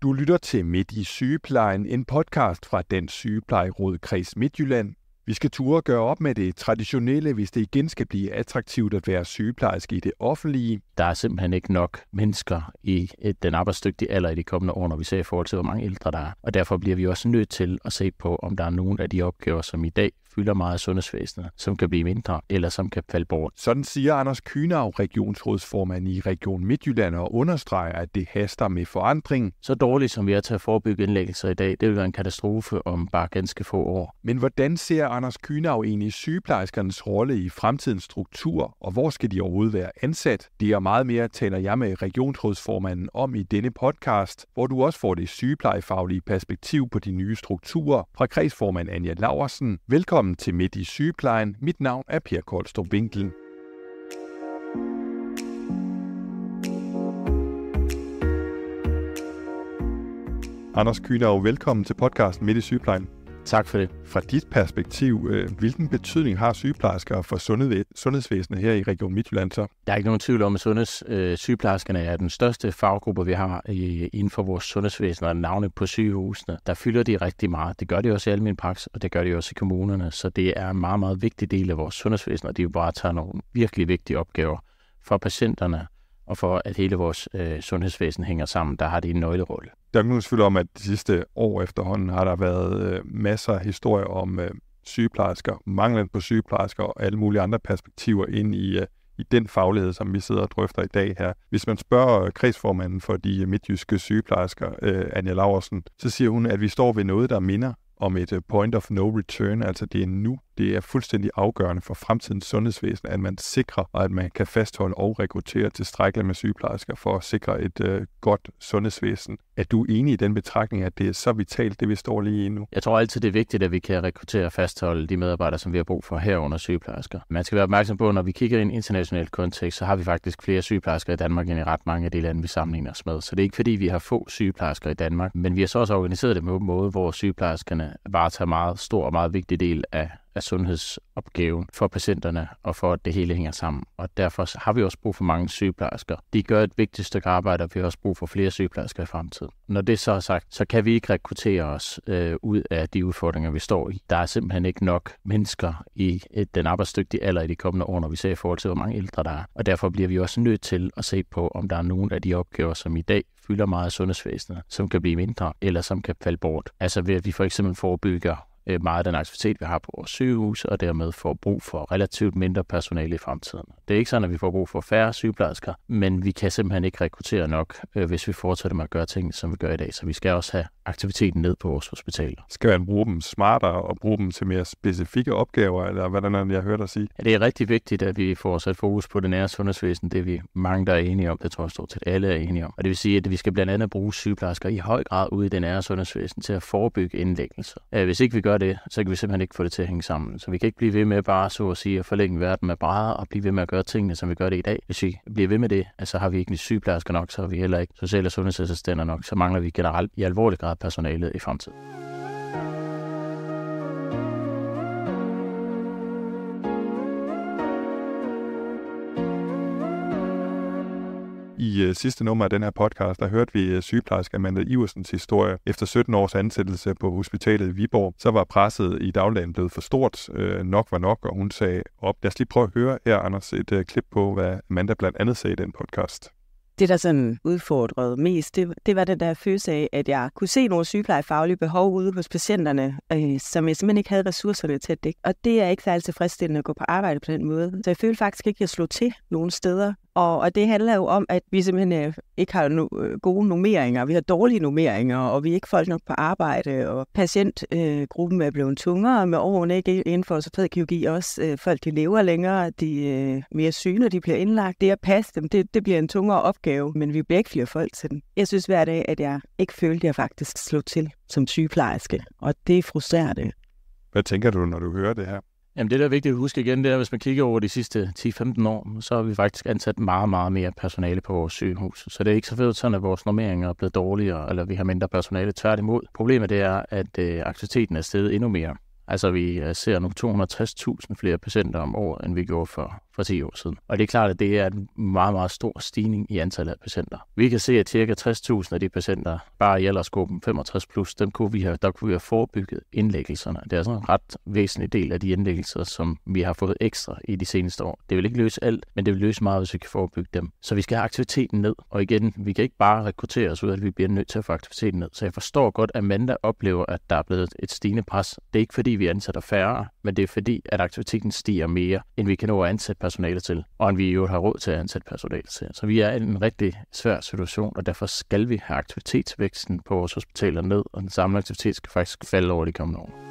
Du lytter til Midt i Sygeplejen, en podcast fra Dansk Sygeplejeråd Kreds Midtjylland. Vi skal turde gøre op med det traditionelle, hvis det igen skal blive attraktivt at være sygeplejerske i det offentlige. Der er simpelthen ikke nok mennesker i den arbejdsdygtige alder i de kommende år, når vi ser i forhold til, hvor mange ældre der er. Og derfor bliver vi også nødt til at se på, om der er nogle af de opgaver, som i dag fylder meget af sundhedsvæsenet, som kan blive mindre, eller som kan falde bort. Sådan siger Anders Kühnau, regionsrådsformand i Region Midtjylland, og understreger, at det haster med forandring. Så dårligt som vi er til at forebygge indlæggelser i dag, det vil være en katastrofe om bare ganske få år. Men hvordan ser Anders Kühnau egentlig sygeplejerskernes rolle i fremtidens struktur, og hvor skal de overhovedet være ansat? Det og meget mere taler jeg med regionsrådsformanden om i denne podcast, hvor du også får det sygeplejefaglige perspektiv på de nye strukturer fra kredsformand Anja Laursen. Velkommen til Midt i Sygeplejen. Mit navn er Per Koldstrup Winkel. Anders Kühnau, velkommen til podcasten Midt i Sygeplejen. Tak for det. Fra dit perspektiv, hvilken betydning har sygeplejersker for sundhedsvæsenet her i Region Midtjylland så? Der er ikke nogen tvivl om, at sygeplejerskerne er den største faggruppe, vi har inden for vores sundhedsvæsen, og navnet på sygehusene. Der fylder de rigtig meget. Det gør de også i almen praksis, og det gør de også i kommunerne. Så det er en meget, meget vigtig del af vores sundhedsvæsen, og de vil bare tage nogle virkelig vigtige opgaver for patienterne, og for at hele vores sundhedsvæsen hænger sammen. Der har de en nøglerolle. Der er nogen tvivl om, at de sidste år efterhånden har der været masser af historier om sygeplejersker, manglen på sygeplejersker og alle mulige andre perspektiver ind i den faglighed, som vi sidder og drøfter i dag her. Hvis man spørger kredsformanden for de midtjyske sygeplejersker, Anja Laursen, så siger hun, at vi står ved noget, der minder om et point of no return, altså det er nu. Det er fuldstændig afgørende for fremtidens sundhedsvæsen, at man sikrer, og at man kan fastholde og rekruttere tilstrækkeligt med sygeplejersker for at sikre et godt sundhedsvæsen. Er du enig i den betragtning, at det er så vitalt, det vi står lige i nu? Jeg tror altid, det er vigtigt, at vi kan rekruttere og fastholde de medarbejdere, som vi har brug for herunder sygeplejersker. Man skal være opmærksom på, at når vi kigger i en international kontekst, så har vi faktisk flere sygeplejersker i Danmark end i ret mange af de lande, vi sammenligner os med. Så det er ikke fordi, vi har få sygeplejersker i Danmark, men vi har så også organiseret det på en måde, hvor sygeplejerskerne varetager meget stor og meget vigtig del af sundhedsopgaven for patienterne og for, at det hele hænger sammen. Og derfor har vi også brug for mange sygeplejersker. De gør et vigtigt stykke arbejde, og vi har også brug for flere sygeplejersker i fremtiden. Når det så er sagt, så kan vi ikke rekruttere os ud af de udfordringer, vi står i. Der er simpelthen ikke nok mennesker i den arbejdsdygtige alder i de kommende år, når vi ser i forhold til, hvor mange ældre der er. Og derfor bliver vi også nødt til at se på, om der er nogle af de opgaver, som i dag fylder meget af sundhedsvæsenet, som kan blive mindre, eller som kan falde bort. Altså ved at vi for eksempel forebygger meget af den aktivitet, vi har på vores sygehus, og dermed får brug for relativt mindre personale i fremtiden. Det er ikke sådan, at vi får brug for færre sygeplejersker, men vi kan simpelthen ikke rekruttere nok, hvis vi fortsætter med at gøre ting, som vi gør i dag. Så vi skal også have aktiviteten ned på vores hospitaler. Skal man bruge dem smartere og bruge dem til mere specifikke opgaver, eller hvordan er det, jeg hørte dig sige? Ja, det er rigtig vigtigt, at vi får sat fokus på det nære sundhedsvæsen. Det er vi mange, der er enige om. Det tror jeg stort set alle er enige om. Og det vil sige, at vi skal blandt andet bruge sygeplejersker i høj grad ude i det nære sundhedsvæsen til at forebygge indlæggelser. Hvis ikke vi gør det, så kan vi simpelthen ikke få det til at hænge sammen. Så vi kan ikke blive ved med bare så at sige at forlænge verden med brædder og blive ved med at gøre tingene, som vi gør det i dag. Hvis vi bliver ved med det, så har vi ikke sygeplejersker nok, så har vi heller ikke social- og sundhedsassistenter nok, så mangler vi generelt i alvorlig grad personalet i fremtiden. I sidste nummer af den her podcast, der hørte vi sygeplejerske Amanda Iversens historie. Efter 17 års ansættelse på hospitalet i Viborg, så var presset i dagligdagen blevet for stort. Nok var nok, og hun sagde op. Lad os lige prøve at høre her, Anders, et klip på, hvad Amanda blandt andet sagde i den podcast. Det, der sådan udfordrede mest, det var den der følelse af, at jeg kunne se nogle sygeplejefaglige behov ude hos patienterne, som jeg simpelthen ikke havde ressourcerne til at dække. Og det er ikke særlig tilfredsstillende at gå på arbejde på den måde. Så jeg følte faktisk ikke, at jeg slog til nogen steder. Og det handler jo om, at vi simpelthen ikke har gode normeringer. Vi har dårlige normeringer, og vi er ikke folk nok på arbejde. Og patientgruppen er blevet tungere med årene, ikke inden for ortopædkirurgi også. Folk, de lever længere, de er mere syge, når de bliver indlagt. Det at passe dem, det bliver en tungere opgave, men vi bliver ikke flere folk til den. Jeg synes hver dag, at jeg ikke følte, at jeg faktisk slog til som sygeplejerske, og det er frustrerende. Hvad tænker du, når du hører det her? Jamen det, der er vigtigt at huske igen, det er, hvis man kigger over de sidste 10-15 år, så har vi faktisk ansat meget, meget mere personale på vores sygehus. Så det er ikke så fedt sådan, at vores normeringer er blevet dårligere, eller vi har mindre personale. Tværtimod. Problemet det er, at aktiviteten er steget endnu mere. Altså vi ser nu 260.000 flere patienter om året, end vi gjorde for for 10 år siden. Og det er klart, at det er en meget, meget stor stigning i antallet af patienter. Vi kan se, at ca. 60.000 af de patienter, bare i aldersgruppen 65+, der kunne vi have forebygget indlæggelserne. Det er sådan en ret væsentlig del af de indlæggelser, som vi har fået ekstra i de seneste år. Det vil ikke løse alt, men det vil løse meget, hvis vi kan forebygge dem. Så vi skal have aktiviteten ned. Og igen, vi kan ikke bare rekruttere os ud, at vi bliver nødt til at få aktiviteten ned. Så jeg forstår godt, at Amanda oplever, at der er blevet et stigende pres. Det er ikke fordi, vi ansætter færre, men det er fordi, at aktiviteten stiger mere, end vi kan nå at ansætte personale til, og end vi jo har råd til at ansætte personale til. Så vi er i en rigtig svær situation, og derfor skal vi have aktivitetsvæksten på vores hospitaler ned, og den samlede aktivitet skal faktisk falde over de kommende år.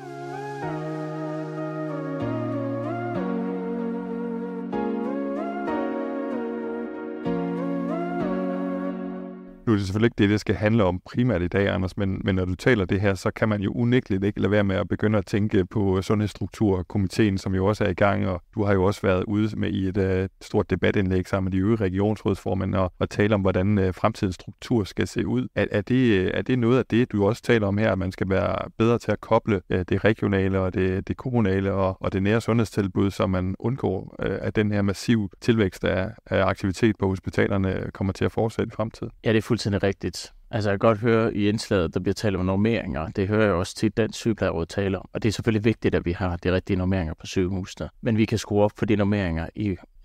Nu er det selvfølgelig ikke det skal handle om primært i dag, Anders, men når du taler det her, så kan man jo unægteligt ikke lade være med at begynde at tænke på Sundhedsstrukturkomiteen, som jo også er i gang, og du har jo også været ude med i et stort debatindlæg sammen med de øvrige regionsrådsformænd og tale om, hvordan fremtidens struktur skal se ud. Er det noget af det, du også taler om her, at man skal være bedre til at koble det regionale og det kommunale og det nære sundhedstilbud, så man undgår, at den her massive tilvækst af aktivitet på hospitalerne kommer til at fortsætte i fremtiden? Ja, det er fuldstændig rigtigt. Altså jeg kan godt høre i indslaget, der bliver talt om normeringer. Det hører jeg også til Dansk Sygeplejeråd tale om. Og det er selvfølgelig vigtigt, at vi har de rigtige normeringer på sygehusene. Men vi kan skrue op for de normeringer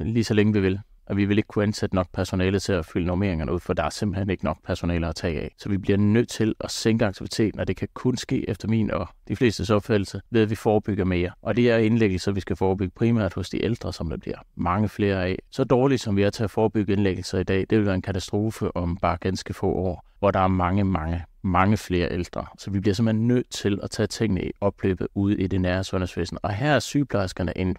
lige så længe vi vil. Og vi vil ikke kunne ansætte nok personale til at fylde normeringerne ud, for der er simpelthen ikke nok personale at tage af. Så vi bliver nødt til at sænke aktiviteten, og det kan kun ske efter min og de flestes opfattelse, ved at vi forebygger mere. Og det er indlæggelser, vi skal forebygge primært hos de ældre, som der bliver mange flere af. Så dårligt som vi er til at forebygge indlæggelser i dag, det vil være en katastrofe om bare ganske få år, hvor der er mange flere ældre. Så vi bliver simpelthen nødt til at tage tingene i opløbet ude i det nære sundhedsvæsen. Og her er sygeplejerskerne en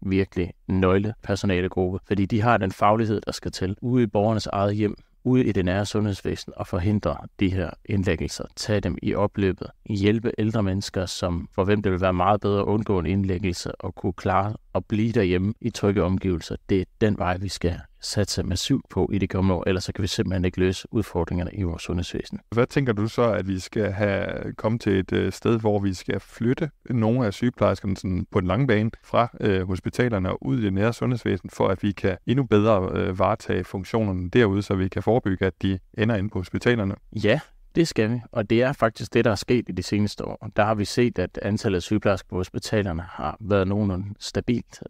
virkelig nøglepersonalegruppe, fordi de har den faglighed, der skal til ude i borgernes eget hjem, ude i det nære sundhedsvæsen og forhindre de her indlæggelser. Tag dem i opløbet. Hjælpe ældre mennesker, for hvem det vil være meget bedre at undgå en indlæggelse og kunne klare at blive derhjemme i trygge omgivelser. Det er den vej, vi skal satse massivt på i de kommende år, ellers så kan vi simpelthen ikke løse udfordringerne i vores sundhedsvæsen. Hvad tænker du så, at vi skal have kommet til et sted, hvor vi skal flytte nogle af sygeplejerskerne sådan på den lange bane fra hospitalerne og ud i det nære sundhedsvæsen, for at vi kan endnu bedre varetage funktionerne derude, så vi kan forebygge, at de ender inde på hospitalerne? Ja, det skal vi, og det er faktisk det, der er sket i de seneste år. Der har vi set, at antallet af sygeplejersker på hospitalerne har været nogenlunde stabilt.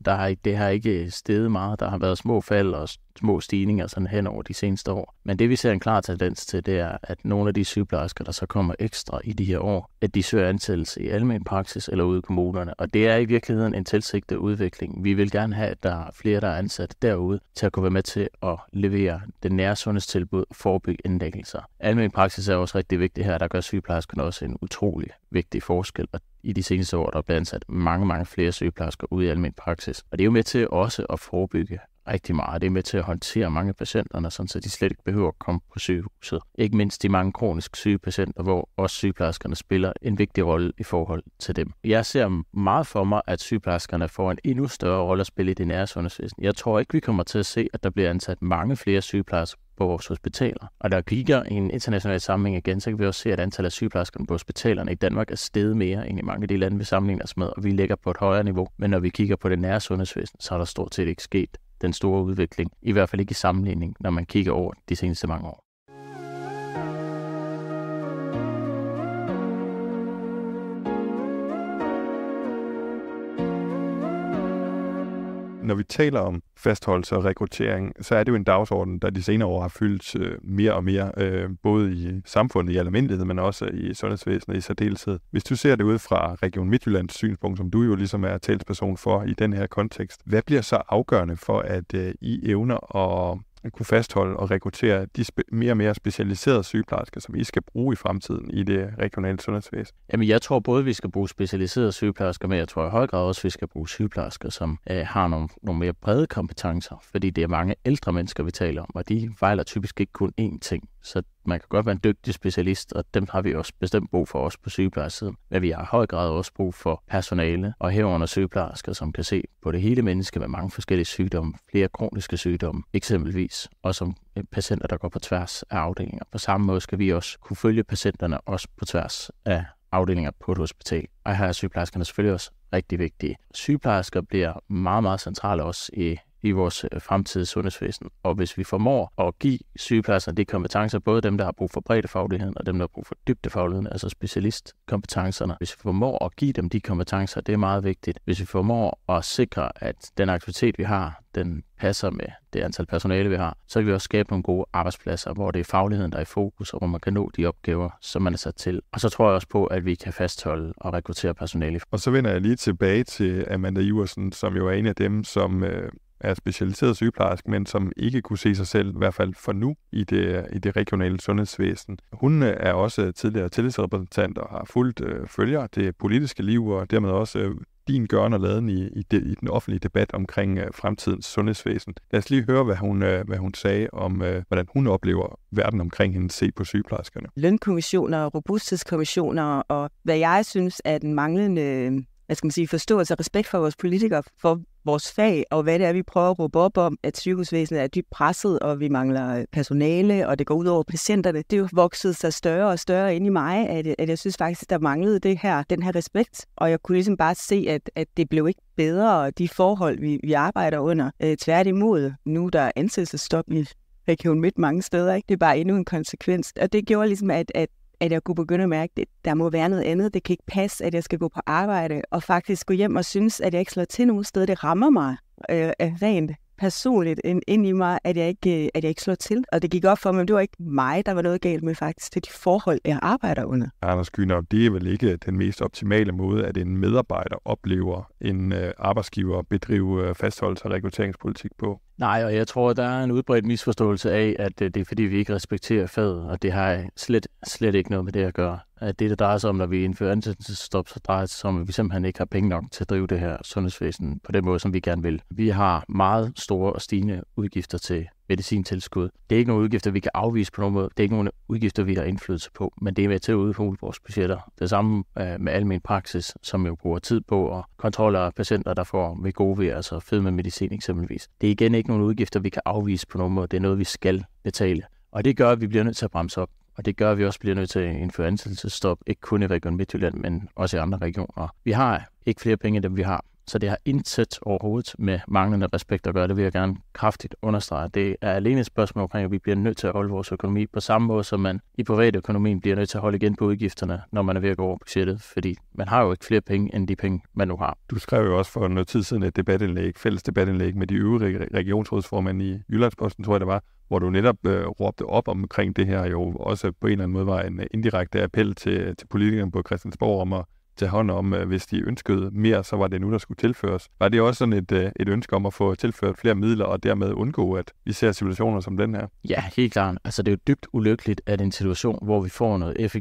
Det har ikke steget meget. Der har været små fald og små stigninger sådan hen over de seneste år. Men det vi ser en klar tendens til, det er, at nogle af de sygeplejersker, der så kommer ekstra i de her år, at de søger ansættelse i almen praksis eller ude i kommunerne. Og det er i virkeligheden en tilsigtet udvikling. Vi vil gerne have, at der er flere, der er ansat derude, til at kunne være med til at levere det nære sundhedstilbud og forebygge indlæggelser. Almen praksis er også rigtig vigtigt her. Der gør sygeplejerskerne også en utrolig vigtig forskel. Og i de seneste år, der er blevet ansat mange flere sygeplejersker ude i almen praksis. Og det er jo med til også at forebygge rigtig meget. Det er med til at håndtere mange patienterne, så de slet ikke behøver at komme på sygehuset. Ikke mindst de mange kronisk syge patienter, hvor også sygeplejerskerne spiller en vigtig rolle i forhold til dem. Jeg ser meget for mig, at sygeplejerskerne får en endnu større rolle at spille i det nære sundhedsvæsen. Jeg tror ikke, vi kommer til at se, at der bliver ansat mange flere sygeplejersker på vores hospitaler. Og der kigger i en international sammenhæng igen, så kan vi også se, at antallet af sygeplejerskerne på hospitalerne i Danmark er steget mere end i mange af de lande, vi sammenligner os med, og vi ligger på et højere niveau. Men når vi kigger på det nære sundhedsvæsen, så er der stort set ikke sket den store udvikling. I hvert fald ikke i sammenligning, når man kigger over de seneste mange år. Når vi taler om fastholdelse og rekruttering, så er det jo en dagsorden, der de senere år har fyldt mere og mere, både i samfundet i almindelighed, men også i sundhedsvæsenet i særdeleshed. Hvis du ser det ud fra Region Midtjyllands synspunkt, som du jo ligesom er talsperson for i den her kontekst, hvad bliver så afgørende for, at I evner at kunne fastholde og rekruttere de mere og mere specialiserede sygeplejersker, som I skal bruge i fremtiden i det regionale sundhedsvæsen? Jamen, jeg tror både, vi skal bruge specialiserede sygeplejersker, men jeg tror i høj grad også, vi skal bruge sygeplejersker, som har nogle mere brede kompetencer, fordi det er mange ældre mennesker, vi taler om, og de fejler typisk ikke kun én ting. Så man kan godt være en dygtig specialist, og dem har vi også bestemt brug for os på sygeplejersiden. Men vi har i høj grad også brug for personale og herunder sygeplejersker, som kan se på det hele menneske med mange forskellige sygdomme, flere kroniske sygdomme eksempelvis, og som patienter, der går på tværs af afdelinger. På samme måde skal vi også kunne følge patienterne også på tværs af afdelinger på et hospital. Og her er sygeplejerskerne selvfølgelig også rigtig vigtige. Sygeplejersker bliver meget centrale også i i vores fremtidige sundhedsvæsen. Og hvis vi formår at give sygeplejerskerne de kompetencer, både dem, der har brug for breddefagligheden, og dem, der har brug for dybdefagligheden, altså specialistkompetencerne. Hvis vi formår at give dem de kompetencer, det er meget vigtigt. Hvis vi formår at sikre, at den aktivitet, vi har, den passer med det antal personale, vi har, så kan vi også skabe nogle gode arbejdspladser, hvor det er fagligheden, der er i fokus, og hvor man kan nå de opgaver, som man er sat til. Og så tror jeg også på, at vi kan fastholde og rekruttere personale. Og så vender jeg lige tilbage til Amanda Iversen, som jo er en af dem, som er specialiseret sygeplejerske, men som ikke kunne se sig selv, i hvert fald for nu, i det regionale sundhedsvæsen. Hun er også tidligere tillidsrepræsentant og har fulgt følger det politiske liv, og dermed også din gøren og laden i den offentlige debat omkring fremtidens sundhedsvæsen. Lad os lige høre, hvad hun sagde om, hvordan hun oplever verden omkring hende set på sygeplejerskerne. Lønkommissioner, robusthedskommissioner og hvad jeg synes er den manglende forståelse og respekt for vores politikere, for vores fag, og hvad det er, vi prøver at råbe op om, at sygehusvæsenet er dybt presset, og vi mangler personale, og det går ud over patienterne. Det er jo vokset sig større og større ind i mig, at jeg synes faktisk, der manglede den her respekt, og jeg kunne ligesom bare se, at det blev ikke bedre, de forhold, vi arbejder under. Tværtimod, nu der er ansættelsesstop i Region Midt mange steder, ikke? Det er bare endnu en konsekvens, og det gjorde ligesom, at jeg kunne begynde at mærke, at der må være noget andet. Det kan ikke passe, at jeg skal gå på arbejde og faktisk gå hjem og synes, at jeg ikke slår til nogen sted. Det rammer mig rent personligt ind i mig, at jeg ikke slår til. Og det gik op for mig, men det var ikke mig, der var noget galt med faktisk. Det er de forhold, jeg arbejder under. Anders Kühnau, det er vel ikke den mest optimale måde, at en medarbejder oplever en arbejdsgiver bedrive fastholdelse og rekrutteringspolitik på? Nej, og jeg tror, der er en udbredt misforståelse af, at det er fordi, vi ikke respekterer faget, og det har slet ikke noget med det at gøre. At det drejer sig om, når vi indfører ansættelsesstop, så drejer det sig om, at vi simpelthen ikke har penge nok til at drive det her sundhedsvæsen på den måde, som vi gerne vil. Vi har meget store og stigende udgifter til medicintilskud. Det er ikke nogle udgifter, vi kan afvise på nogen måde. Det er ikke nogle udgifter, vi har indflydelse på, men det er med til at udhule vores budgetter. Det samme med almen praksis, som jo bruger tid på, og kontroller af patienter, der får Wegovy, altså fedmemedicin eksempelvis. Det er igen ikke nogle udgifter, vi kan afvise på nogen måde. Det er noget, vi skal betale. Og det gør, at vi bliver nødt til at bremse op. Og det gør, at vi også bliver nødt til at indføre ansættelsesstop, ikke kun i Region Midtjylland, men også i andre regioner. Vi har ikke flere penge, end dem vi har. Så det har intet overhovedet med manglende respekt at gøre. Det vil jeg gerne kraftigt understrege. Det er alene et spørgsmål omkring, at vi bliver nødt til at holde vores økonomi på samme måde, som man i privatøkonomien bliver nødt til at holde igen på udgifterne, når man er ved at gå over budgettet. Fordi man har jo ikke flere penge, end de penge, man nu har. Du skrev jo også for noget tid siden et fælles debatindlæg med de øvrige regionsrådsformænd i Jyllandsposten, tror jeg det var, hvor du netop råbte op omkring det her, jo også på en eller anden måde var en indirekte appel til politikerne på Christiansborg om at tage hånd om, hvis de ønskede mere, så var det nu, der skulle tilføres. Var det også sådan et ønske om at få tilført flere midler, og dermed undgå, at vi ser situationer som den her? Ja, helt klart. Altså, det er jo dybt ulykkeligt, at en situation, hvor vi får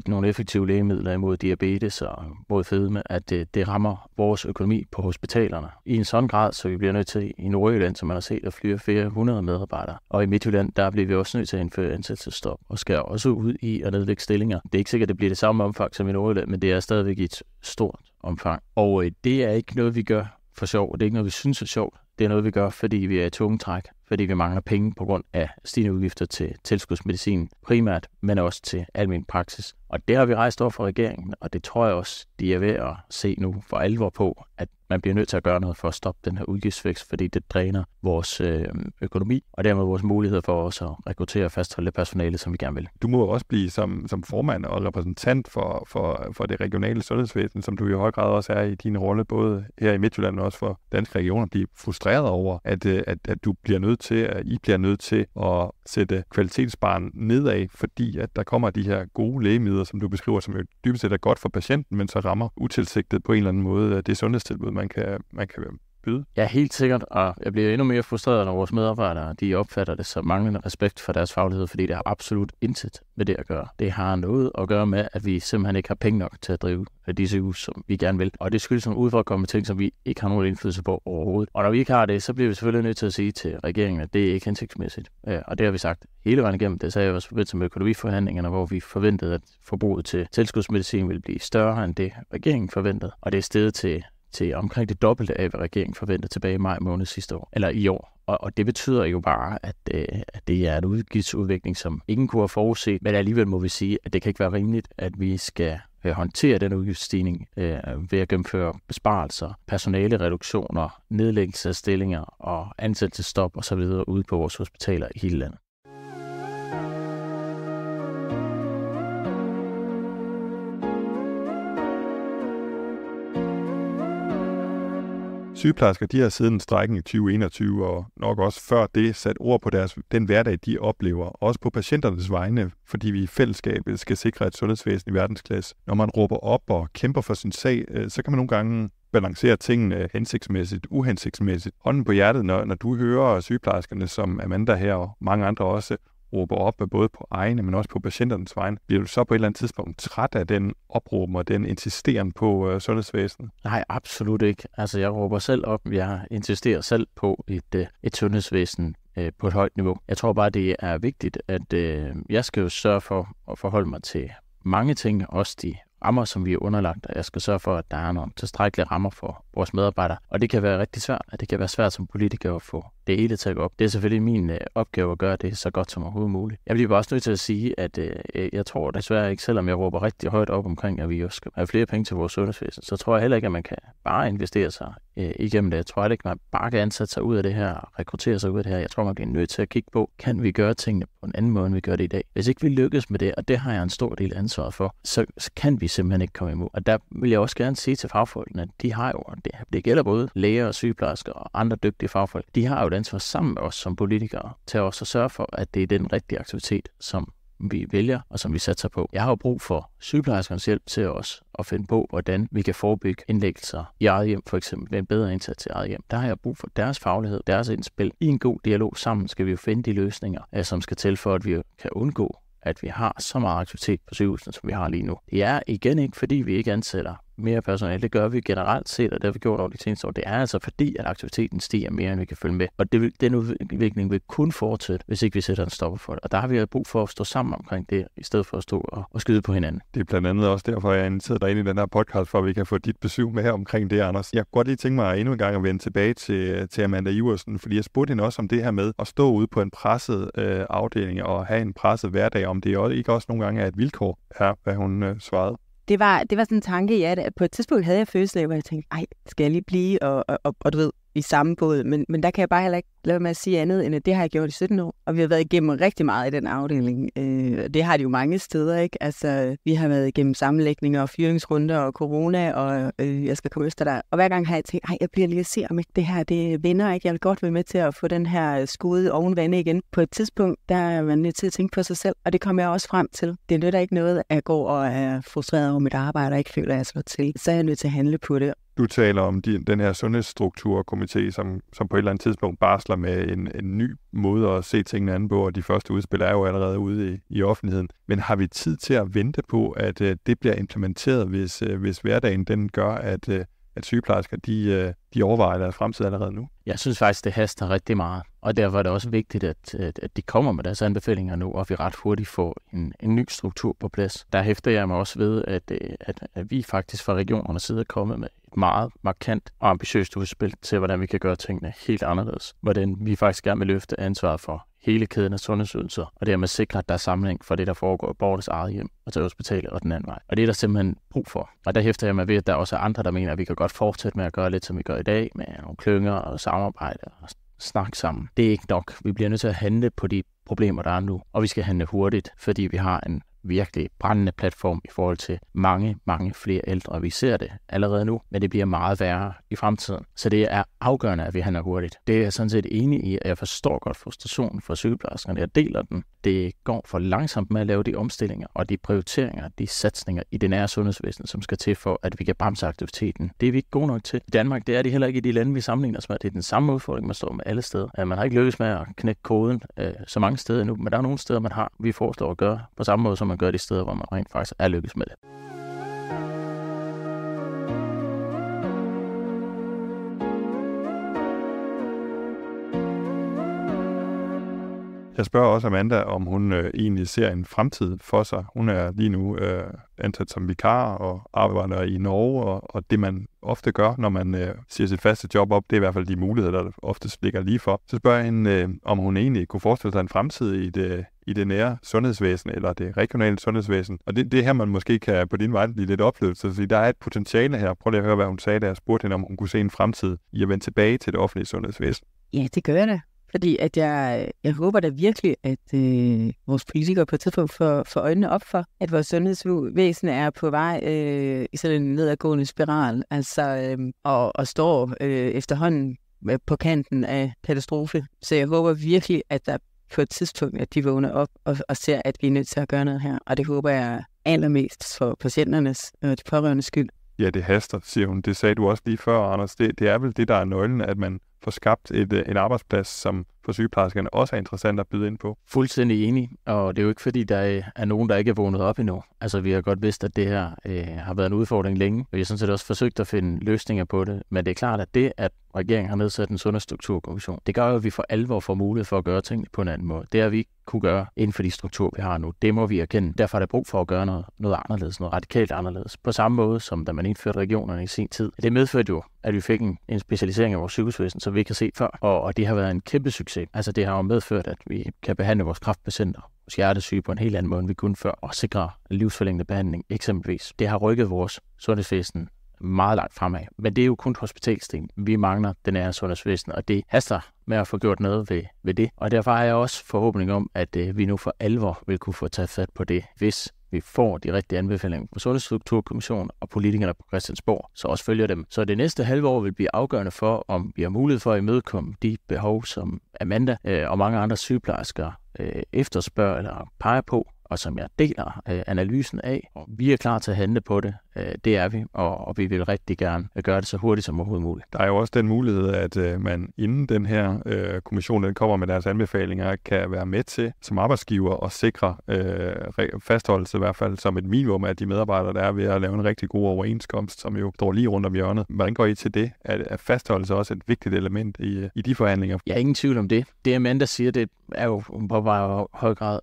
nogle effektive lægemidler imod diabetes og mod fedme, at det rammer vores økonomi på hospitalerne i en sådan grad, så vi bliver nødt til i Nordjylland, som man har set, at fyre flere 100 medarbejdere. Og i Midtjylland, der bliver vi også nødt til at indføre ansættelsesstop og skal også ud i at nedlægge stillinger. Det er ikke sikkert, at det bliver det samme omfang som i Nordjylland, men det er stadigvæk i et stort omfang. Og det er ikke noget, vi gør for sjov. Det er ikke noget, vi synes er sjovt. Det er noget, vi gør, fordi vi er i tungetræk, fordi vi mangler penge på grund af stigende udgifter til tilskudsmedicin primært, men også til almen praksis. Og det har vi rejst over for regeringen, og det tror jeg også, de er ved at se nu for alvor på, at man bliver nødt til at gøre noget for at stoppe den her udgiftsvækst, fordi det dræner vores økonomi, og dermed vores muligheder for også at rekruttere og fastholde det personale, som vi gerne vil. Du må også blive som formand og repræsentant for det regionale sundhedsvæsen, som du i høj grad også er i din rolle, både her i Midtjylland og også for danske regioner, blive frustreret over, at I bliver nødt til at sætte kvalitetsbarren nedad, fordi at der kommer de her gode lægemidler, som du beskriver, som jo dybest set er godt for patienten, men så rammer utilsigtet på en eller anden måde det sundhedstilbud, man kan byde. Ja, helt sikkert, og jeg bliver endnu mere frustreret, når vores medarbejdere de opfatter det som manglende respekt for deres faglighed, fordi det har absolut intet med det at gøre. Det har noget at gøre med, at vi simpelthen ikke har penge nok til at drive de sygehus, som vi gerne vil. Og det skyldes nogle udefrakommende ting, som vi ikke har nogen indflydelse på overhovedet. Og når vi ikke har det, så bliver vi selvfølgelig nødt til at sige til regeringen, at det er ikke hensigtsmæssigt. Og det har vi sagt hele vejen igennem. Det sagde jeg også i forbindelse med økonomiforhandlingerne, hvor vi forventede, at forbruget til tilskudsmedicin ville blive større end det, regeringen forventede. Og det er steget til omkring det dobbelte af, hvad regeringen forventede tilbage i maj måned sidste år, eller i år. Og det betyder jo bare, at det er en udgiftsudvikling, som ingen kunne have forudset, men alligevel må vi sige, at det kan ikke være rimeligt, at vi skal håndtere den udgiftsstigning ved at gennemføre besparelser, personalereduktioner, nedlæggelse af stillinger og ansættelsesstop osv. ude på vores hospitaler i hele landet. Sygeplejersker, de har siden strejken i 2021 og nok også før det sat ord på den hverdag, de oplever, også på patienternes vegne, fordi vi i fællesskabet skal sikre et sundhedsvæsen i verdensklasse. Når man råber op og kæmper for sin sag, så kan man nogle gange balancere tingene hensigtsmæssigt, uhensigtsmæssigt. Hånden på hjertet, når du hører sygeplejerskerne, som Amanda her og mange andre også, råber op både på egne, men også på patienternes vegne. Bliver du så på et eller andet tidspunkt træt af den opråben og den insisteren på sundhedsvæsenet? Nej, absolut ikke. Altså, jeg råber selv op. Jeg insisterer selv på et sundhedsvæsen på et højt niveau. Jeg tror bare, det er vigtigt, at jeg skal jo sørge for at forholde mig til mange ting, også de rammer, som vi er underlagt, og jeg skal sørge for, at der er nogle tilstrækkelige rammer for vores medarbejdere. Og det kan være rigtig svært, og det kan være svært som politiker at få det hele til at gå op. Det er selvfølgelig min opgave at gøre det så godt som overhovedet muligt. Jeg bliver bare også nødt til at sige, at jeg tror desværre ikke, selvom jeg råber rigtig højt op omkring, at vi jo skal have flere penge til vores sundhedsvæsen, så tror jeg heller ikke, at man kan bare investere sig igennem det. Jeg tror ikke, at man bare kan ansætte sig ud af det her og rekruttere sig ud af det her. Jeg tror, man bliver nødt til at kigge på, kan vi gøre tingene på en anden måde, end vi gør det i dag. Hvis ikke vi lykkes med det, og det har jeg en stor del ansvaret for, så kan vi simpelthen ikke komme imod. Og der vil jeg også gerne sige til fagfolkene, at de har jo, det gælder både læger og sygeplejersker og andre dygtige fagfolk, de har jo et ansvar sammen med os som politikere til også at sørge for, at det er den rigtige aktivitet, som vi vælger og som vi satser på. Jeg har jo brug for sygeplejerskernes hjælp til os at finde på, hvordan vi kan forebygge indlæggelser i eget hjem, for eksempel med en bedre indsats i eget hjem. Der har jeg brug for deres faglighed, deres indspil. I en god dialog sammen skal vi jo finde de løsninger, som skal til for, at vi kan undgå, at vi har så meget aktivitet på sygehusene, som vi har lige nu. Det er igen ikke, fordi vi ikke ansætter mere personale. Det gør vi generelt set, og det har vi gjort over de seneste år. Det er altså fordi, at aktiviteten stiger mere, end vi kan følge med. Og den udvikling vil kun fortsætte, hvis ikke vi sætter en stopper for det. Og der har vi brug for at stå sammen omkring det, i stedet for at stå og skyde på hinanden. Det er blandt andet også derfor, jeg inviterer dig ind i den her podcast, for at vi kan få dit besøg med her omkring det, Anders. Jeg kunne godt lige tænke mig endnu en gang at vende tilbage til Amanda Iversen, fordi jeg spurgte hende også om det her med at stå ude på en presset afdeling og have en presset hverdag, om det ikke også nogle gange er et vilkår, hvad hun svarede. Det var sådan en tanke, ja. På et tidspunkt havde jeg følelsen af, hvor jeg tænkte, skal jeg lige blive og du ved, i samme båd. Men der kan jeg bare heller ikke lade med at sige andet, end at det har jeg gjort i 17 år. Og vi har været igennem rigtig meget i den afdeling. Det har de jo mange steder, ikke? Altså, vi har været igennem sammenlægninger og fyringsrunder og corona, og jeg skal komme efter dig. Og hver gang har jeg tænkt, jeg bliver lige at se, om ikke det her, det vinder, ikke? Jeg vil godt være med til at få den her skude oven vande igen. På et tidspunkt, der er man nødt til at tænke på sig selv, og det kommer jeg også frem til. Det nytter ikke noget, at jeg går og er frustreret over mit arbejde, og ikke føler, at jeg slår til. Så er jeg nødt til at handle på det. Du taler om den her sundhedsstrukturkomité, som på et eller andet tidspunkt barsler med en ny måde at se tingene an på, og de første udspil er jo allerede ude i offentligheden. Men har vi tid til at vente på, at det bliver implementeret, hvis hverdagen den gør, at sygeplejersker de overvejer deres fremtid allerede nu? Jeg synes faktisk, det haster rigtig meget, og derfor er det også vigtigt, at de kommer med deres anbefalinger nu, og vi ret hurtigt får en ny struktur på plads. Der hæfter jeg mig også ved, at vi faktisk fra regionernes side er kommet med et meget markant og ambitiøst udspil til, hvordan vi kan gøre tingene helt anderledes. Hvordan vi faktisk gerne vil løfte ansvaret for hele kæden af sundhedsydelser, og dermed sikre, at der er sammenhæng for det, der foregår i borgernes eget hjem og til hospitalet og den anden vej. Og det er der simpelthen brug for. Og der hæfter jeg mig ved, at der også er andre, der mener, at vi kan godt fortsætte med at gøre lidt, som vi gør i dag, med nogle klynger og samarbejde og snakke sammen. Det er ikke nok. Vi bliver nødt til at handle på de problemer, der er nu, og vi skal handle hurtigt, fordi vi har en virkelig brændende platform i forhold til mange, mange flere ældre. Vi ser det allerede nu, men det bliver meget værre i fremtiden. Så det er afgørende, at vi handler hurtigt. Det er jeg sådan set enig i, at jeg forstår godt frustrationen for sygeplejerskerne. Jeg deler den. Det går for langsomt med at lave de omstillinger og de prioriteringer, de satsninger i det nære sundhedsvæsen, som skal til for, at vi kan bremse aktiviteten. Det er vi ikke gode nok til. I Danmark, det er det heller ikke i de lande, vi sammenligner os med. Det er den samme udfordring, man står med alle steder. Man har ikke lykkes med at knække koden så mange steder endnu, men der er nogle steder, man har. Vi foreslår at gøre på samme måde, som man gør de steder, hvor man rent faktisk er lykkes med det. Jeg spørger også Amanda, om hun egentlig ser en fremtid for sig. Hun er lige nu ansat som vikar og arbejder i Norge, og det man ofte gør, når man siger sit faste job op, det er i hvert fald de muligheder, der oftest ligger lige for. Så spørger jeg hende, om hun egentlig kunne forestille sig en fremtid i i det nære sundhedsvæsen eller det regionale sundhedsvæsen. Og det er her, man måske kan på din vej blive lidt oplevet. Så der er et potentiale her. Prøv lige at høre, hvad hun sagde, da jeg spurgte hende, om hun kunne se en fremtid i at vende tilbage til det offentlige sundhedsvæsen. Ja, det gør jeg da. Fordi at jeg håber da virkelig, at vores politikere på et tidspunkt får øjnene op for, at vores sundhedsvæsen er på vej i sådan en nedadgående spiral, altså og står efterhånden på kanten af katastrofe. Så jeg håber virkelig, at der på et tidspunkt, at de vågner op og ser, at vi er nødt til at gøre noget her. Og det håber jeg allermest for patienternes og de pårørendes skyld. Ja, det haster, siger hun. Det sagde du også lige før, Anders. Det er vel det, der er nøglen, at man får skabt en arbejdsplads, som for sygeplejerskerne også er interessant at byde ind på. Fuldstændig enig, og det er jo ikke fordi, der er nogen, der ikke er vågnet op endnu. Altså, vi har godt vidst, at det her har været en udfordring længe, og vi har sådan set også forsøgt at finde løsninger på det. Men det er klart, at det, at regeringen har nedsat en sundhedsstrukturkommission, det gør jo, at vi for alvor får mulighed for at gøre tingene på en anden måde. Det har vi ikke kunne gøre inden for de strukturer, vi har nu. Det må vi erkende. Derfor er der brug for at gøre noget anderledes, noget radikalt anderledes. På samme måde, som da man indførte regionerne i sin tid. Det medførte jo, at vi fik en specialisering af vores sygehusvæsen, som vi ikke har set før, og det har været en kæmpe succes. Altså, det har jo medført, at vi kan behandle vores kræftpatienter, vores hjertesyge på en helt anden måde, end vi kunne før, og sikre livsforlængende behandling eksempelvis. Det har rykket vores sundhedsvæsen meget langt fremad. Men det er jo kun hospitalsdelen. Vi mangler den nære sundhedsvæsen, og det haster med at få gjort noget ved det. Og derfor har jeg også forhåbning om, at vi nu for alvor vil kunne få taget fat på det, hvis vi får de rigtige anbefalinger på Sundhedsstrukturkommissionen og politikerne på Christiansborg, så også følger dem. Så det næste halve år vil blive afgørende for, om vi har mulighed for at imødekomme de behov, som Amanda og mange andre sygeplejersker efterspørger eller peger på, og som jeg deler analysen af. Og vi er klar til at handle på det. Det er vi, og vi vil rigtig gerne gøre det så hurtigt som overhovedet muligt. Der er jo også den mulighed, at man inden den her kommission den kommer med deres anbefalinger, kan være med til som arbejdsgiver at sikre fastholdelse i hvert fald som et minimum af de medarbejdere, der er ved at lave en rigtig god overenskomst, som jo står lige rundt om hjørnet. Hvordan går I til det? Er fastholdelse også et vigtigt element i de forhandlinger? Jeg er ingen tvivl om det. Det Amanda siger, det er jo på høj grad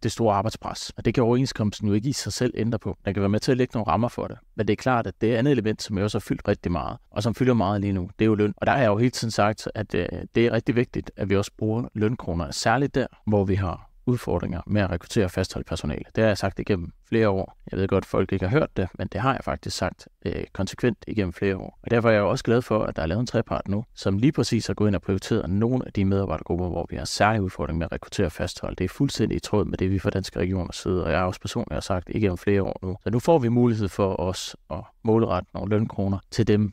det store arbejdspres. Og det kan overenskomsten jo ikke i sig selv ændre på. Der kan være med til at lægge nogle rammer for det. Men det er klart, at det andet element, som jo også har fyldt rigtig meget, og som fylder meget lige nu, det er jo løn. Og der har jeg jo hele tiden sagt, at det er rigtig vigtigt, at vi også bruger lønkroner, særligt der, hvor vi har udfordringer med at rekruttere og fastholde personale. Det har jeg sagt igennem flere år. Jeg ved godt, at folk ikke har hørt det, men det har jeg faktisk sagt konsekvent igennem flere år. Og derfor er jeg jo også glad for, at der er lavet en trepart nu, som lige præcis har gået ind og prioriteret nogle af de medarbejdergrupper, hvor vi har særlige udfordringer med at rekruttere og fastholde. Det er fuldstændig i tråd med det, vi fra Danske Regioner side, og jeg har også personligt har sagt igennem flere år nu. Så nu får vi mulighed for os at målrette nogle lønkroner til dem,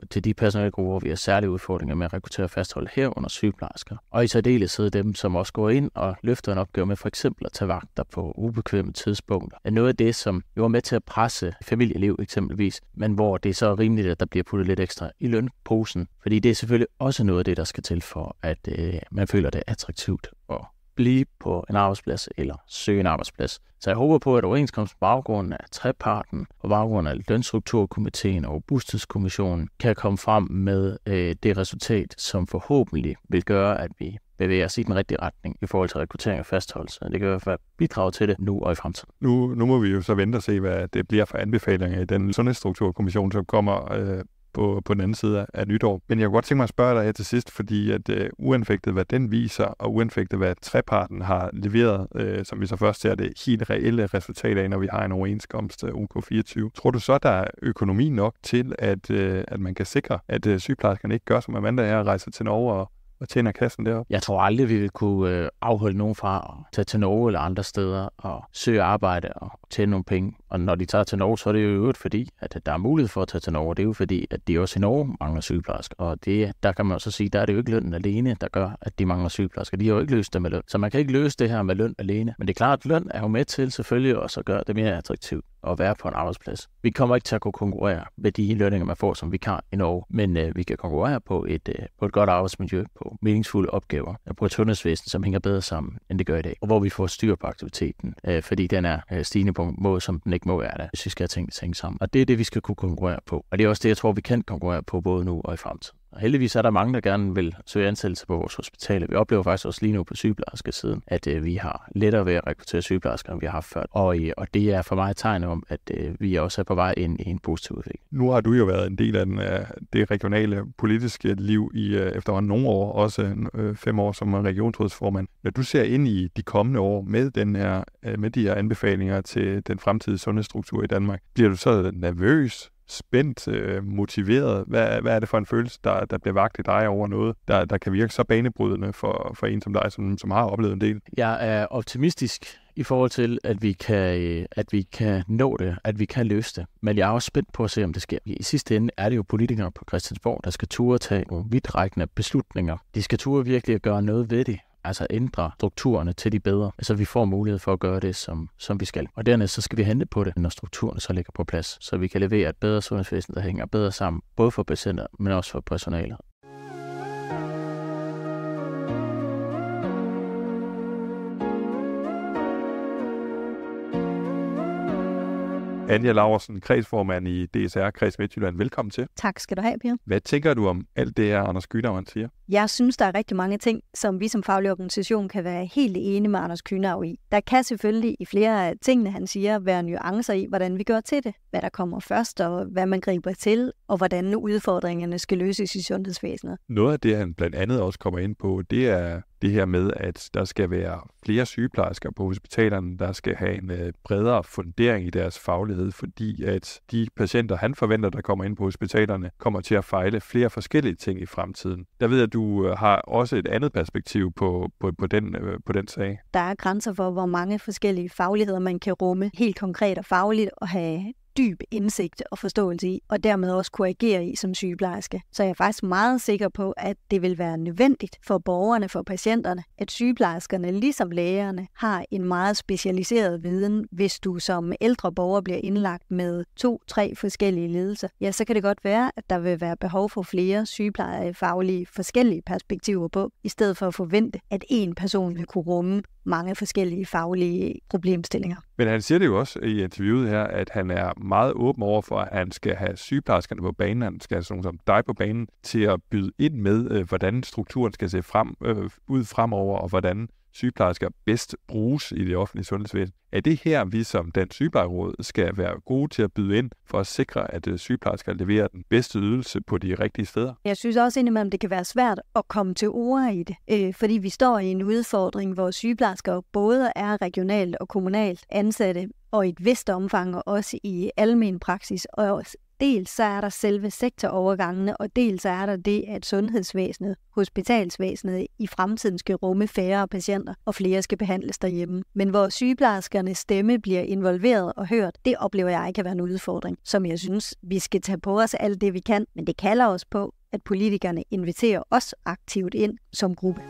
til de personalegrupper, hvor vi har særlige udfordringer med at rekruttere og fastholde herunder sygeplejersker. Og i særdeleshed dem, som også går ind og løfter en opgave med for eksempel at tage vagter på ubekvemme tidspunkter. Er noget af det, som jo er med til at presse familieliv eksempelvis, men hvor det er så rimeligt, at der bliver puttet lidt ekstra i lønposen. Fordi det er selvfølgelig også noget af det, der skal til for, at man føler det attraktivt at blive på en arbejdsplads eller søge en arbejdsplads. Så jeg håber på, at overenskomsten på baggrund af treparten og baggrund af lønstrukturkomiteen og robusthedskommissionen kan komme frem med det resultat, som forhåbentlig vil gøre, at vi bevæger os i den rigtige retning i forhold til rekruttering og fastholdelse. Det kan i hvert fald bidrage til det nu og i fremtiden. Nu må vi jo så vente og se, hvad det bliver for anbefalinger i den sundhedsstrukturkommission, som kommer på den anden side af nytår. Men jeg kunne godt tænke mig at spørge dig her til sidst, fordi at uanfægtet hvad den viser, og uanfægtet hvad treparten har leveret, som vi så først ser det helt reelle resultat af, når vi har en overenskomst UK24. Tror du så, der er økonomi nok til, at man kan sikre, at sygeplejerskerne ikke gør, som Amanda her, rejser til Norge og tjener kassen deroppe? Jeg tror aldrig, vi vil kunne afholde nogen fra at tage til Norge eller andre steder og søge arbejde og tjene nogle penge. Og når de tager til Norge, så er det jo øvrigt fordi, at der er mulighed for at tage til Norge. Det er jo fordi, at de også i Norge mangler sygeplejersker. Og der kan man også sige, der er det jo ikke lønnen alene, der gør, at de mangler sygeplejersker. De har jo ikke løst det med løn. Så man kan ikke løse det her med løn alene. Men det er klart, at løn er jo med til selvfølgelig også at gøre det mere attraktivt at være på en arbejdsplads. Vi kommer ikke til at kunne konkurrere med de lønninger, man får som vikar i Norge, men vi kan konkurrere på et godt arbejdsmiljø, på meningsfulde opgaver, på et sundhedsvæsen, som hænger bedre sammen, end det gør i dag, og hvor vi får styr på aktiviteten, fordi den er stigende på en måde, som den ikke må være der, hvis vi skal have tingene sammen. Og det er det, vi skal kunne konkurrere på. Og det er også det, jeg tror, vi kan konkurrere på både nu og i fremtiden. Og heldigvis er der mange, der gerne vil søge ansættelse på vores hospitaler. Vi oplever faktisk også lige nu på sygeplejerskesiden, at vi har lettere ved at rekruttere sygeplejersker, end vi har haft før. Og det er for mig et tegn om, at vi også er på vej ind i en positiv udvikling. Nu har du jo været en del af det regionale politiske liv i efterhånden nogle år, også 5 år som regionsrådsformand. Når du ser ind i de kommende år med de her anbefalinger til den fremtidige sundhedsstruktur i Danmark, bliver du så nervøs, spændt, motiveret? Hvad er det for en følelse, der bliver vakt i dig over noget, der kan virke så banebrydende for en som dig, som har oplevet en del? Jeg er optimistisk i forhold til, at vi kan nå det, at vi kan løse det. Men jeg er også spændt på at se, om det sker. I sidste ende er det jo politikere på Christiansborg, der skal turde tage nogle vidtrækkende beslutninger. De skal turde virkelig at gøre noget ved det. Altså ændre strukturerne til de bedre, så vi får mulighed for at gøre det, som vi skal. Og dernæst så skal vi hente på det, når strukturerne så ligger på plads, så vi kan levere et bedre sundhedsvæsen, der hænger bedre sammen, både for patienter, men også for personalet. Anja Laursen, kredsformand i DSR Kreds Midtjylland. Velkommen til. Tak skal du have, Per. Hvad tænker du om alt det her, Anders Kühnau siger? Jeg synes, der er rigtig mange ting, som vi som faglig organisation kan være helt enige med Anders Kühnau i. Der kan selvfølgelig i flere af tingene, han siger, være nuancer i, hvordan vi gør til det. Hvad der kommer først, og hvad man griber til, og hvordan udfordringerne skal løses i sundhedsvæsenet. Noget af det, han blandt andet også kommer ind på, det er det her med, at der skal være flere sygeplejersker på hospitalerne, der skal have en bredere fundering i deres faglighed, fordi at de patienter, han forventer, der kommer ind på hospitalerne, kommer til at fejle flere forskellige ting i fremtiden. Der ved jeg, at du har også et andet perspektiv på den sag. Der er grænser for, hvor mange forskellige fagligheder man kan rumme helt konkret og fagligt og have dyb indsigt og forståelse i, og dermed også kunne agere i som sygeplejerske. Så jeg er faktisk meget sikker på, at det vil være nødvendigt for borgerne, for patienterne, at sygeplejerskerne, ligesom lægerne, har en meget specialiseret viden. Hvis du som ældre borger bliver indlagt med 2-3 forskellige lidelser, ja, så kan det godt være, at der vil være behov for flere sygeplejefaglige forskellige perspektiver på, i stedet for at forvente, at én person vil kunne rumme mange forskellige faglige problemstillinger. Men han siger det jo også i interviewet her, at han er meget åben over for, at han skal have sygeplejerskerne på banen, han skal have sådan som dig på banen, til at byde ind med, hvordan strukturen skal se ud fremover, og hvordan sygeplejersker bedst bruges i det offentlige sundhedsvæsen. Er det her, vi som Dansk Sygeplejeråd skal være gode til at byde ind for at sikre, at sygeplejersker leverer den bedste ydelse på de rigtige steder? Jeg synes også indimellem, det kan være svært at komme til ord i det, fordi vi står i en udfordring, hvor sygeplejersker både er regionalt og kommunalt ansatte, og i et vist omfang også i almen praksis, og dels så er der selve sektorovergangene, og dels er der det, at sundhedsvæsenet, hospitalsvæsenet i fremtiden skal rumme færre patienter, og flere skal behandles derhjemme. Men hvor sygeplejerskernes stemme bliver involveret og hørt, det oplever jeg ikke at være en udfordring, som jeg synes, vi skal tage på os alt det, vi kan. Men det kalder os på, at politikerne inviterer os aktivt ind som gruppe.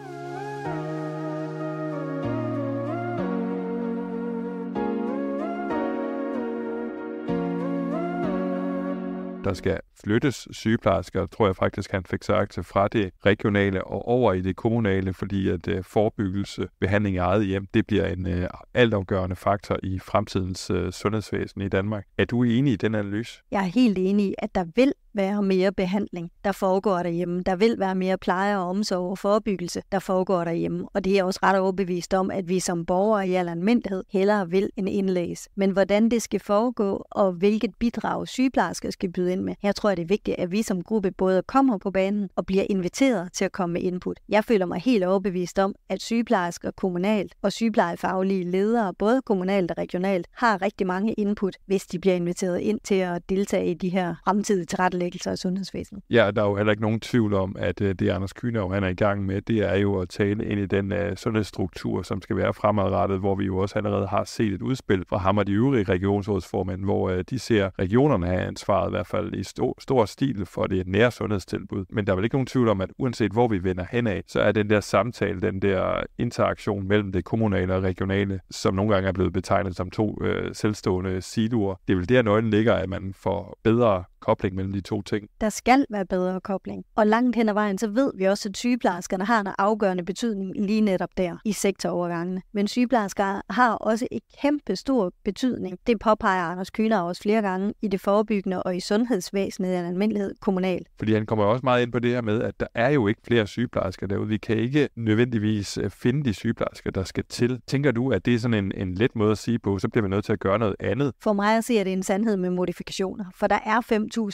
Der skal flyttes sygeplejersker, tror jeg faktisk, han fik sagt, fra det regionale og over i det kommunale, fordi at forebyggelse, behandling i eget hjem, det bliver en altafgørende faktor i fremtidens sundhedsvæsen i Danmark. Er du enig i den analyse? Jeg er helt enig i, at der vil være mere behandling, der foregår derhjemme. Der vil være mere pleje og omsorg og forebyggelse, der foregår derhjemme. Og det er jeg også ret overbevist om, at vi som borgere i al almindelighed hellere vil end indlæse. Men hvordan det skal foregå, og hvilket bidrag sygeplejersker skal byde ind med, jeg tror, det er vigtigt, at vi som gruppe både kommer på banen og bliver inviteret til at komme med input. Jeg føler mig helt overbevist om, at sygeplejersker kommunalt og sygeplejefaglige ledere, både kommunalt og regionalt, har rigtig mange input, hvis de bliver inviteret ind til at deltage i de her fremtidige tilrettelæggelser af sundhedsvæsenet. Ja, der er jo heller ikke nogen tvivl om, at det Anders Kühnau han er i gang med, det er jo at tale ind i den sundhedsstruktur, som skal være fremadrettet, hvor vi jo også allerede har set et udspil fra ham og de øvrige regionsrådsformænd, hvor de ser regionerne have ansvaret i hvert fald i stor stil for det nære sundhedstilbud. Men der er vel ikke nogen tvivl om, at uanset hvor vi vender henad, så er den der samtale, den der interaktion mellem det kommunale og regionale, som nogle gange er blevet betegnet som 2 selvstående siloer. Det er vel der nøglen ligger, at man får bedre kobling mellem de to ting? Der skal være bedre kobling. Og langt hen ad vejen, så ved vi også, at sygeplejerskerne har en afgørende betydning lige netop der i sektorovergangene. Men sygeplejersker har også et kæmpe stor betydning. Det påpeger Anders Kühner også flere gange i det forebyggende og i sundhedsvæsenet i en almindelighed kommunalt. Fordi han kommer også meget ind på det her med, at der er jo ikke flere sygeplejersker derude. Vi kan ikke nødvendigvis finde de sygeplejersker, der skal til. Tænker du, at det er sådan en let måde at sige på, så bliver vi nødt til at gøre noget andet? For mig at se, at det er en sandhed med modifikationer. For der er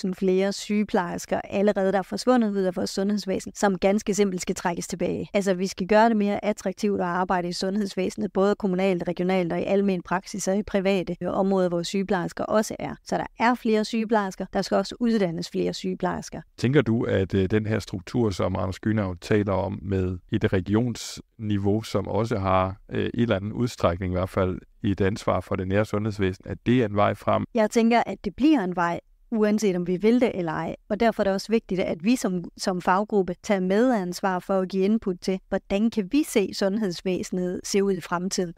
5.000 flere sygeplejersker allerede, der er forsvundet ud af vores sundhedsvæsen, som ganske simpelt skal trækkes tilbage. Altså, vi skal gøre det mere attraktivt at arbejde i sundhedsvæsenet, både kommunalt, regionalt og i almen praksis og i private områder, hvor sygeplejersker også er. Så der er flere sygeplejersker, der skal også uddannes flere sygeplejersker. Tænker du, at den her struktur, som Anders Kühner taler om med et regionsniveau, som også har et eller andet udstrækning i hvert fald i et ansvar for det nære sundhedsvæsen, at det er en vej frem? Jeg tænker, at det bliver en vej, uanset om vi vil det eller ej. Og derfor er det også vigtigt, at vi som faggruppe tager medansvar for at give input til, hvordan kan vi se sundhedsvæsenet se ud i fremtiden.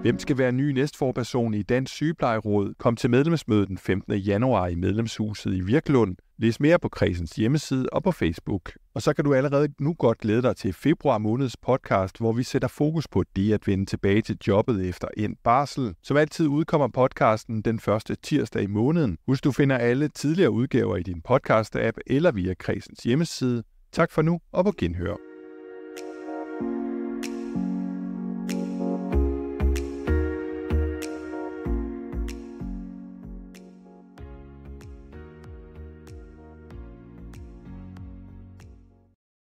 Hvem skal være ny næstforperson i Dansk Sygeplejeråd? Kom til medlemsmødet den 15. januar i Medlemshuset i Virkelund. Læs mere på Kredsens hjemmeside og på Facebook. Og så kan du allerede nu godt glæde dig til februar måneds podcast, hvor vi sætter fokus på det at vende tilbage til jobbet efter endt barsel. Som altid udkommer podcasten den første tirsdag i måneden. Husk, du finder alle tidligere udgaver i din podcast-app eller via Kredsens hjemmeside. Tak for nu og på genhør.